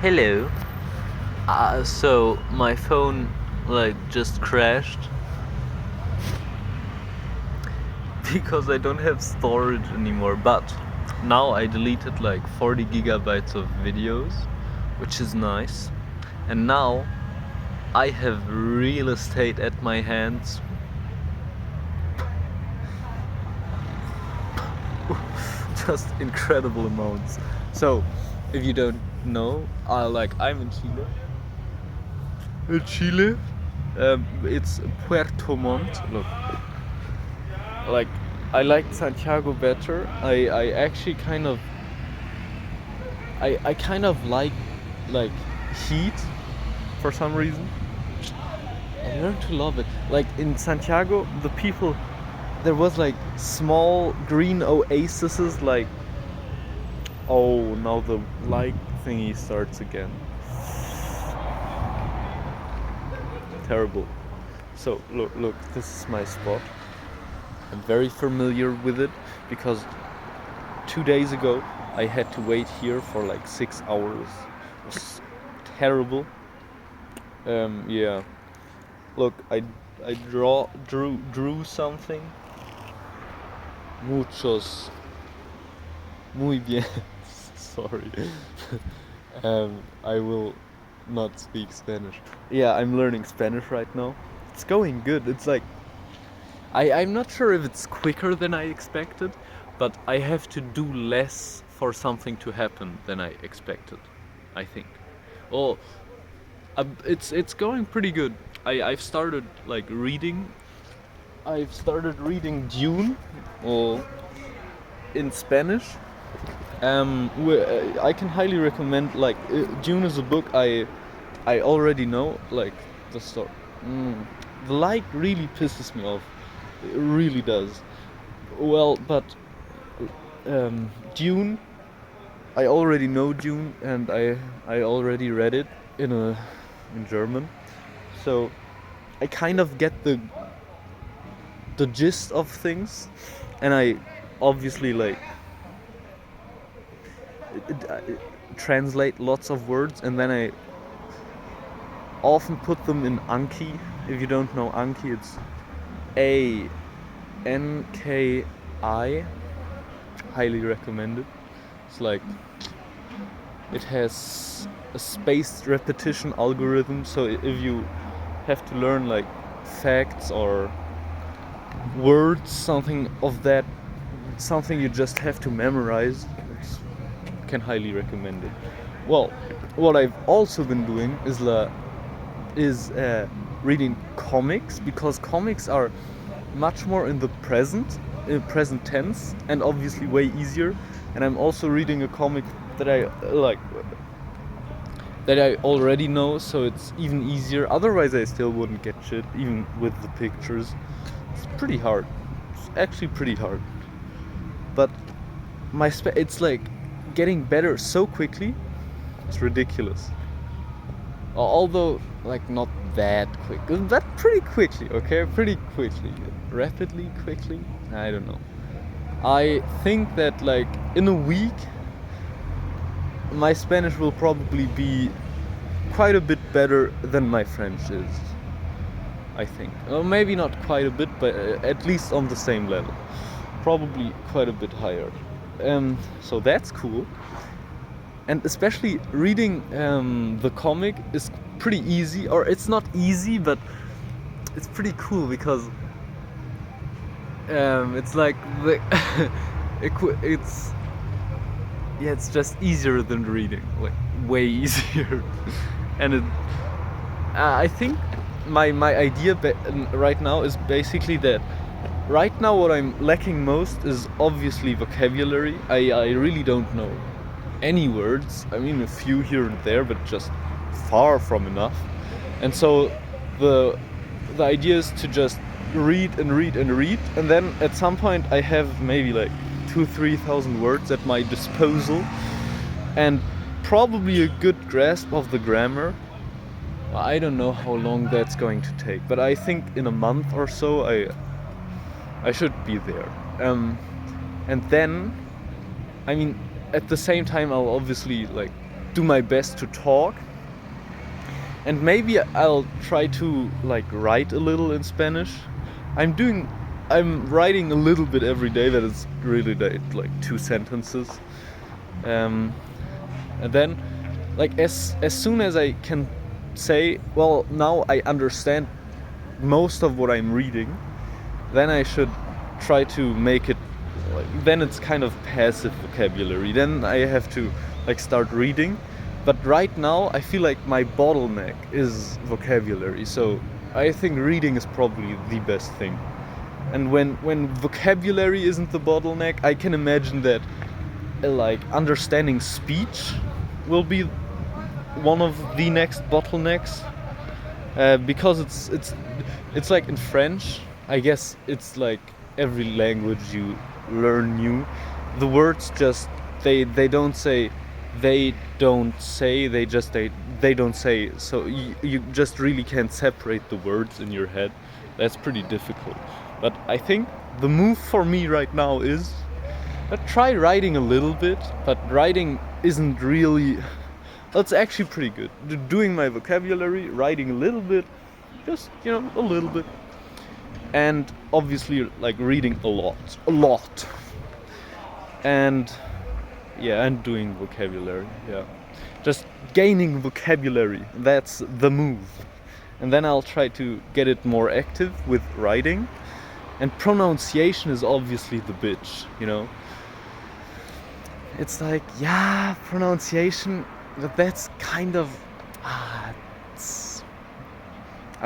Hello. So my phone just crashed because I don't have storage anymore. But now I deleted like 40 gigabytes of videos, which is nice. And now I have real estate at my hands. Just incredible amounts. So, if you don't know, I'm in Chile. It's Puerto Montt. Look, like I liked Santiago better. I actually I kind of like heat for some reason. I learned to love it. Like in Santiago, the people, there was like small green oases. Like, oh, now the light thingy starts again. Terrible. So look, this is my spot. I'm very familiar with it because 2 days ago I had to wait here for like 6 hours. It was terrible. Yeah. Look, I drew something. Muchos. Muy bien. Sorry. I will not speak Spanish. Yeah, I'm learning Spanish right now. It's going good. It's like I'm not sure if it's quicker than I expected, but I have to do less for something to happen than I expected, I think. Oh, it's going pretty good. I've started like reading. I've started reading Dune, or in Spanish. I can highly recommend. Like Dune is a book I already know. Like the story. The light really pisses me off. It really does. Well, but Dune. I already know Dune, and I already read it in German. So I kind of get the gist of things, and I obviously translate lots of words, and then I often put them in Anki. If you don't know Anki, it's ANKI. Highly recommended. It's like it has a spaced repetition algorithm, so if you have to learn like facts or words, something you just have to memorize, can highly recommend it. Well, what I've also been doing is reading comics, because comics are much more in the present tense, and obviously way easier. And I'm also reading a comic that I already know, so it's even easier. Otherwise I still wouldn't get shit, even with the pictures. It's pretty hard. It's actually pretty hard. But it's like getting better so quickly. It's ridiculous. Although like not that quick, but pretty quickly, okay? Pretty quickly. Rapidly, quickly? I don't know. I think that like in a week my Spanish will probably be quite a bit better than my French is, I think. Or maybe not quite a bit, but at least on the same level. Probably quite a bit higher. So that's cool. And especially reading the comic is pretty easy, or it's not easy, but it's pretty cool because it's like it's just easier than reading, like way easier. And I think my idea right now is basically that right now what I'm lacking most is obviously vocabulary. I really don't know any words. I mean, a few here and there, but just far from enough. And so the idea is to just read and read and read, and then at some point I have maybe like 2,000-3,000 words at my disposal, and probably a good grasp of the grammar. I don't know how long that's going to take, but I think in a month or so I should be there. And then, I mean, at the same time I'll obviously like do my best to talk, and maybe I'll try to like write a little in Spanish. I'm writing a little bit every day, that is really like 2 sentences. And then like as soon as I can say, well, now I understand most of what I'm reading, then I should try to make it, then it's kind of passive vocabulary. Then I have to like start reading. But right now I feel like my bottleneck is vocabulary, so I think reading is probably the best thing. And when vocabulary isn't the bottleneck, I can imagine that like understanding speech will be one of the next bottlenecks, because it's like in French, I guess it's like every language you learn new, the words just they don't say, they don't say, so you just really can't separate the words in your head. That's pretty difficult. But I think the move for me right now is try writing a little bit, but writing isn't really, it's actually pretty good. Doing my vocabulary, writing a little bit, just, a little bit. And obviously like reading a lot. And yeah, and doing vocabulary, yeah. Just gaining vocabulary, that's the move. And then I'll try to get it more active with writing. And pronunciation is obviously the bitch, It's like, yeah, pronunciation, but that's kind of, I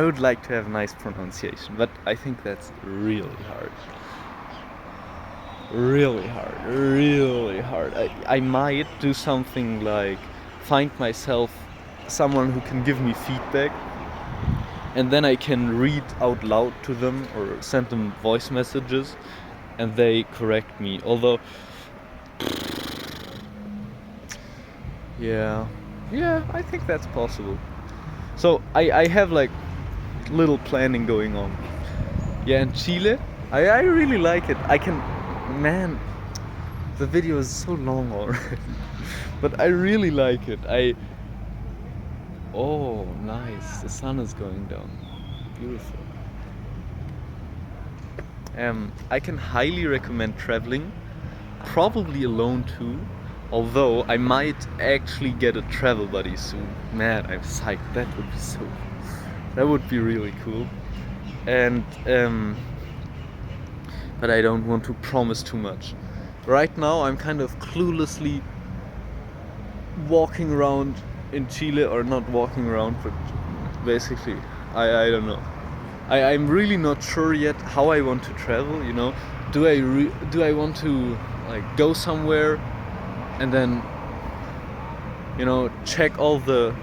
would like to have nice pronunciation, but I think that's really hard. Really hard. I might do something like find myself someone who can give me feedback, and then I can read out loud to them or send them voice messages and they correct me. Although, yeah, I think that's possible. So I have like little planning going on. Yeah, in Chile, I really like it. Man, the video is so long already. But I really like it. Oh, nice. The sun is going down. Beautiful. I can highly recommend traveling. Probably alone too. Although I might actually get a travel buddy soon. Man, I'm psyched. That would be really cool. And but I don't want to promise too much. Right now I'm kind of cluelessly walking around in Chile, or not walking around, but basically I don't know. I'm really not sure yet how I want to travel, Do I want to like go somewhere and then check all the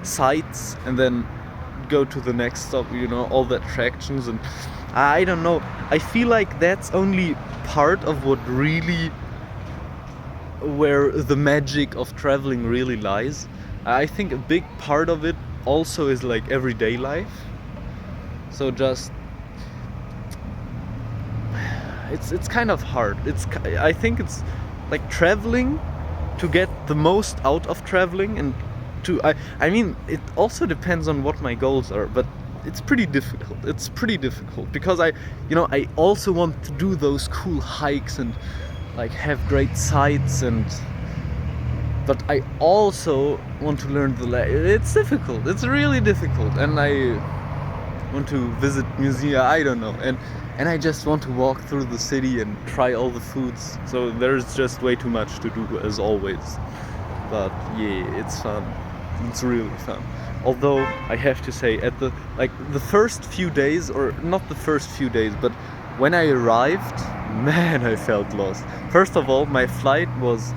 sites and then go to the next stop, all the attractions, and I don't know. I feel like that's only part of where the magic of traveling really lies. I think a big part of it also is like everyday life. So just it's kind of hard. I think it's like traveling to get the most out of traveling, and I mean it also depends on what my goals are, but it's pretty difficult because I also want to do those cool hikes and like have great sights, but I also want to learn it's difficult. It's really difficult, and I want to visit museums. I don't know, and I just want to walk through the city and try all the foods. So there's just way too much to do as always. But yeah, it's fun. It's really fun. Although I have to say, at the first few days, or not the first few days, but when I arrived, man, I felt lost. First of all, my flight was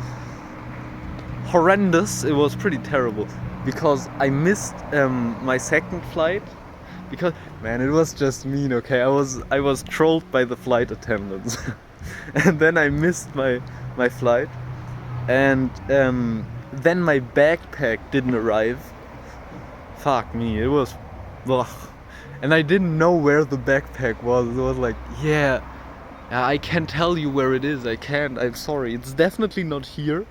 horrendous. It was pretty terrible because I missed my second flight. Because, man, it was just mean, okay? I was trolled by the flight attendants. And then I missed my flight. And then my backpack didn't arrive. Fuck me, it was... Ugh. And I didn't know where the backpack was. It was like, yeah, I can't tell you where it is. I can't, I'm sorry. It's definitely not here.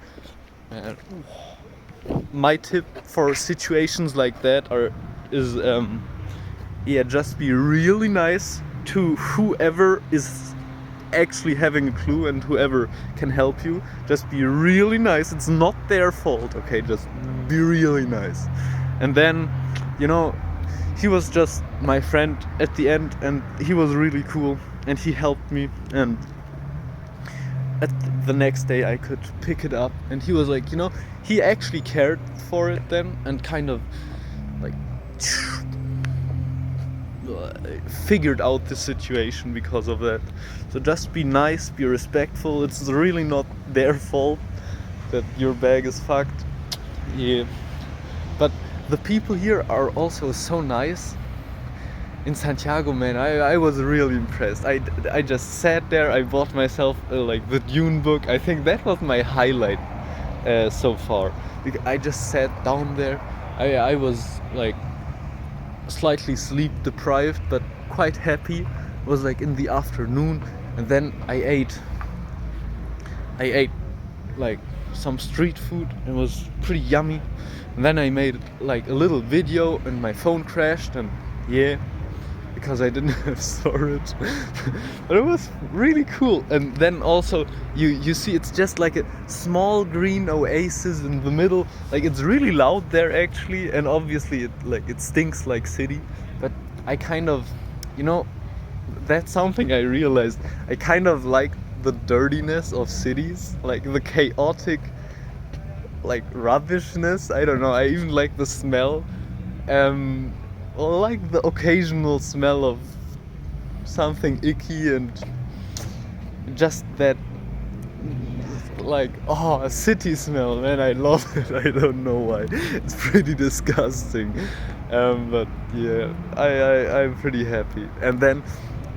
my tip for situations like that is just be really nice to whoever is actually having a clue and whoever can help you. Just be really nice. It's not their fault, okay? Just be really nice. And then, you know, he was just my friend at the end, and he was really cool, and he helped me. And at the next day I could pick it up, and he was like, you know, he actually cared for it then, and kind of like figured out the situation because of that. So just be nice, be respectful. It's really not their fault that your bag is fucked. Yeah, but the people here are also so nice. In Santiago, man, I was really impressed. I just sat there, I bought myself like the Dune book. I think that was my highlight so far. I just sat down there. I was like slightly sleep deprived, but quite happy. It was like in the afternoon, and then I ate like some street food. It was pretty yummy. And then I made like a little video, and my phone crashed, and yeah, because I didn't have storage. But it was really cool. And then also you see it's just like a small green oasis in the middle. Like it's really loud there actually, and obviously it stinks like city. But I kind of, you know, that's something I realized. I kind of like the dirtiness of cities, like the chaotic like rubbishness. I don't know, I even like the smell. Like the occasional smell of something icky, and just that like a city smell, man. I love it. I don't know why. It's pretty disgusting. But yeah, I'm pretty happy. And then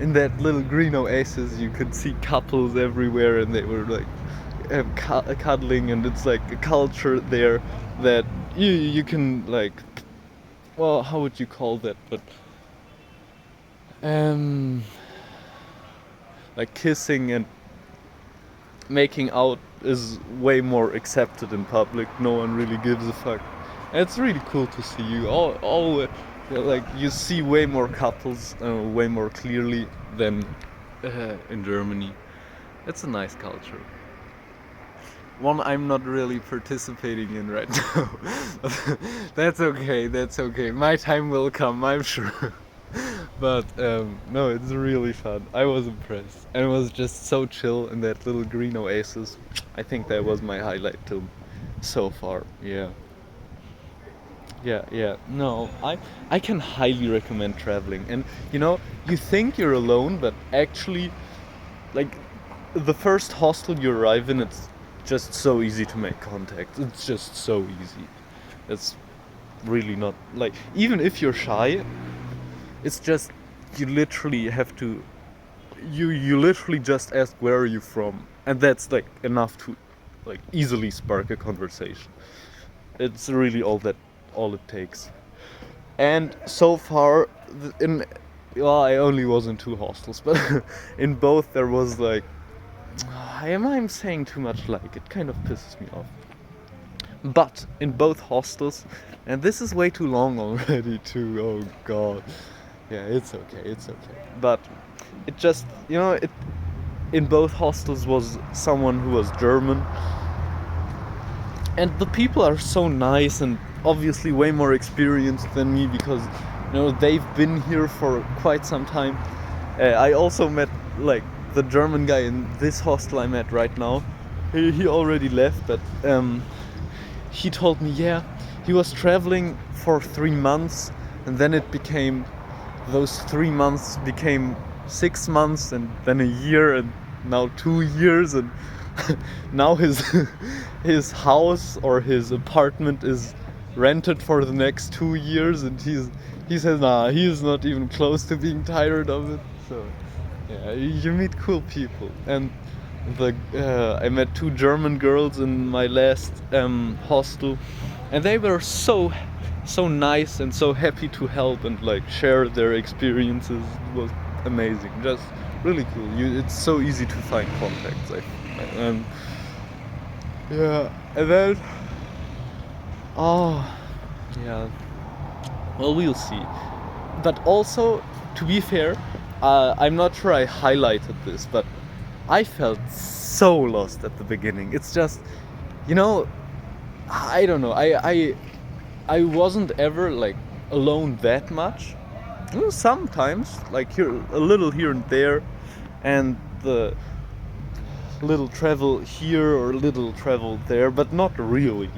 in that little green oasis you could see couples everywhere, and they were like cuddling, and it's like a culture there that you can like, well, how would you call that? But like kissing and making out is way more accepted in public. No one really gives a fuck. And it's really cool to see you all like you see way more couples way more clearly than in Germany. It's a nice culture. One I'm not really participating in right now. That's okay. My time will come, I'm sure. But no, it's really fun. I was impressed. And it was just so chill in that little green oasis. I think that was my highlight too so far. Yeah. No, I can highly recommend traveling. And you know, you think you're alone, but actually, like, the first hostel you arrive in, it's just so easy to make contact. It's just so easy. It's really not like, even if you're shy, it's just you literally have to you literally just ask where are you from, and that's like enough to like easily spark a conversation. It's really all it takes. And so far I only was in 2 hostels, but in both there was like, I'm saying too much, like, it kind of pisses me off. But in both hostels, and this is way too long already too, oh god. Yeah, it's okay. But it just, you know, in both hostels was someone who was German. And the people are so nice and obviously way more experienced than me, because, you know, they've been here for quite some time. I also met like the German guy in this hostel I'm at right now. He already left, but he told me, yeah, he was traveling for 3 months, and then those 3 months became 6 months, and then a year, and now 2 years, and now his house or his apartment is rented for the next 2 years, and he says, nah, he is not even close to being tired of it. So yeah, you meet cool people. And I met 2 German girls in my last hostel, and they were so nice and so happy to help and like share their experiences. It was amazing, just really cool. It's so easy to find contacts, and yeah. And then Oh, yeah. Well, we'll see. But also, to be fair, I'm not sure I highlighted this, but I felt so lost at the beginning. It's just, you know, I don't know. I wasn't ever like alone that much. Sometimes, like here, a little here and there, and the little travel here or little travel there, but not really,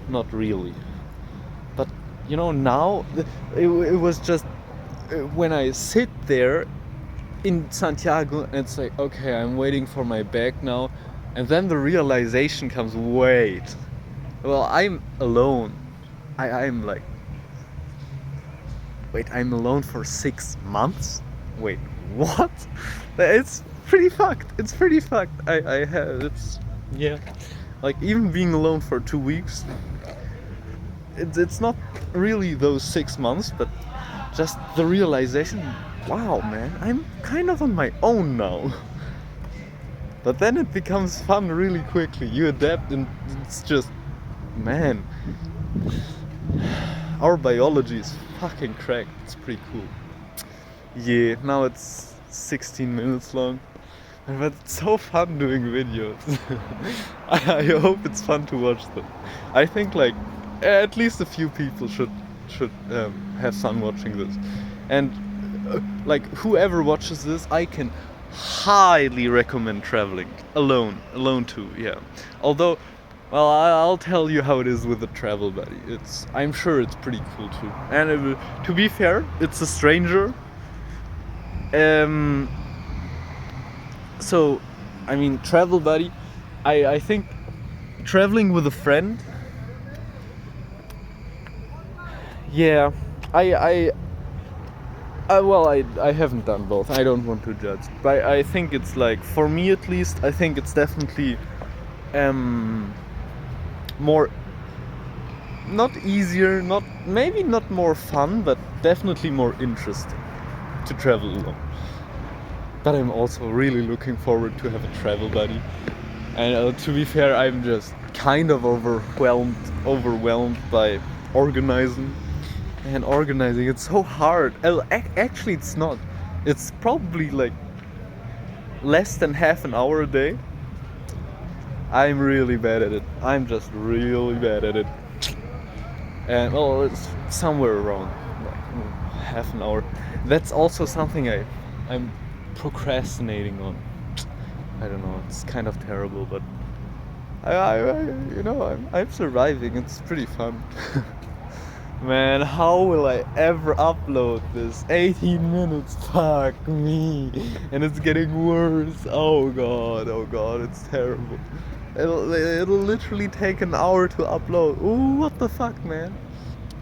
not really. But now it was just when I sit there in Santiago and it's like, okay, I'm waiting for my bag now, and then the realization comes, wait, well, I'm alone. I'm like, wait, I'm alone for 6 months? Wait, what? It's pretty fucked. It's pretty fucked. I have, it's, yeah. Like, even being alone for 2 weeks, it's not really those 6 months, but just the realization, wow, man, I'm kind of on my own now. But then it becomes fun really quickly. You adapt and it's just, man, our biology is fucking cracked. It's pretty cool. Yeah, now it's 16 minutes long. But it's so fun doing videos. I hope it's fun to watch them. I think like at least a few people should have fun watching this. And like whoever watches this, I can highly recommend traveling alone too. Yeah. Although, well, I'll tell you how it is with a travel buddy. I'm sure it's pretty cool too. And to be fair, it's a stranger. So, I mean, travel buddy. I think traveling with a friend. Yeah, well, I haven't done both. I don't want to judge, but I think it's like, for me at least, I think it's definitely more, not easier, maybe not more fun, but definitely more interesting to travel alone. But I'm also really looking forward to have a travel buddy. And to be fair, I'm just kind of overwhelmed by organizing. And organizing, it's so hard. Actually, it's not. It's probably like less than half an hour a day. I'm really bad at it. I'm just really bad at it. And well, it's somewhere around like half an hour. That's also something I'm procrastinating on. I don't know. It's kind of terrible, but I'm surviving. It's pretty fun. Man, how will I ever upload this? 18 minutes, fuck me. And it's getting worse. Oh god, it's terrible. It'll literally take an hour to upload. Ooh, what the fuck, man?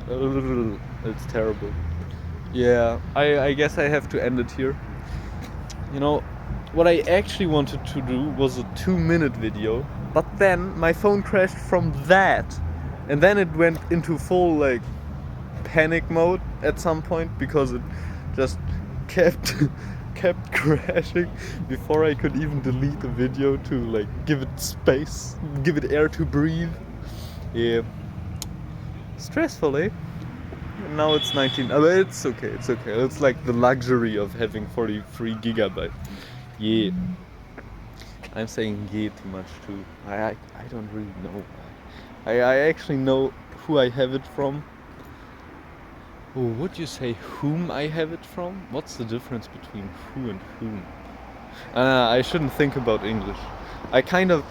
It's terrible. Yeah, I guess I have to end it here. What I actually wanted to do was a 2-minute video, but then my phone crashed from that. And then it went into full like panic mode at some point because it just kept crashing before I could even delete the video to like give it space, give it air to breathe. Yeah, stressful, eh? Now it's 19. But it's okay. It's like the luxury of having 43 gigabytes. Yeah, I'm saying yeah too much too. I don't really know. I actually know who I have it from. Oh, would you say whom I have it from? What's the difference between who and whom? I shouldn't think about English. I kind of,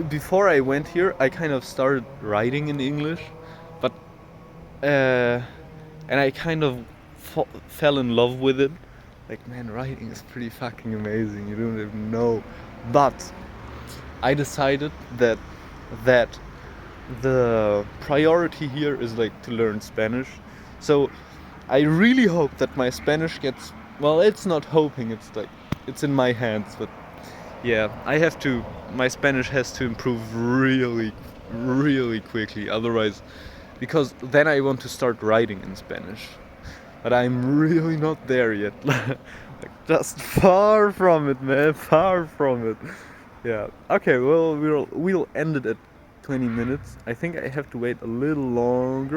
before I went here, I kind of started writing in English, but, and I kind of fell in love with it. Like, man, writing is pretty fucking amazing, you don't even know. But I decided that the priority here is like to learn Spanish. So I really hope that my Spanish gets, well, it's not hoping, it's like, it's in my hands, but yeah, my Spanish has to improve really, really quickly, otherwise, because then I want to start writing in Spanish. But I'm really not there yet. Like, just far from it, man, far from it. Yeah. Okay. Well, we'll end it at 20 minutes. I think I have to wait a little longer.